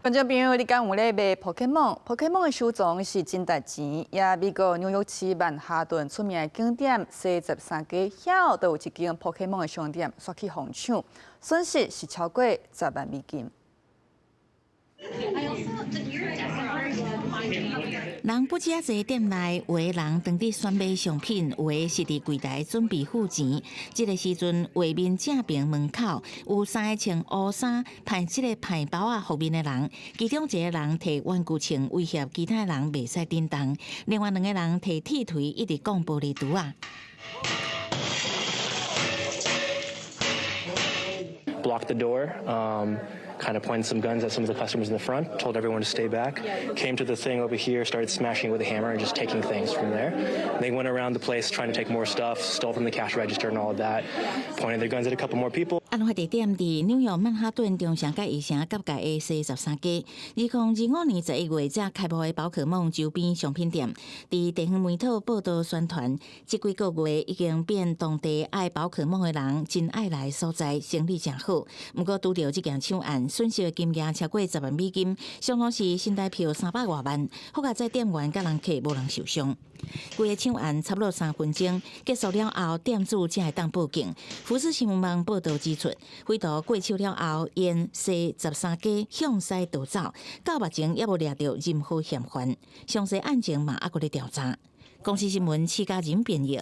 观众朋友，你敢有咧买 Pokemon 的收藏是真值钱。也美国纽约市曼哈顿出名的景点43街遐都有一间 Pokemon 的商店刷起疯抢，损失是超过10万美金。人不止在店内，有的人当伫选买商品，有的是伫柜台准备付钱。这个时阵，画面正边门口有3个穿乌衫、派这个派包啊后面的人，其中一个人摕玩具枪威胁其他人袂使叮当，另外2个人摕铁锤一直讲玻璃珠啊。Blocked the door. Kind of pointed some guns at some of the customers in the front, told everyone to stay back, came to the thing over here, started smashing it with a hammer and just taking things from there. They went around the place trying to take more stuff, stole from the cash register and all of that, pointed their guns at a couple more people. 案发地点伫纽约曼哈顿中城甲医城甲界的43街。2025年11月才开幕的宝可梦周边商品店，伫地方媒体报道宣传，这几个月已经变当地爱宝可梦的人真爱来所在，生意真好。不过拄到这件抢案，损失的金额超过10万美金，相当是新台币300多万。好在在店员甲人客无人受伤。规个抢案差不多3分钟结束了后，店主才会当报警。福斯新闻网报道指出，匪徒过手了后，沿43街向西逃走，到目前也无掠到任何嫌犯。详细案情嘛，还搁咧调查。公司新闻4家人编译。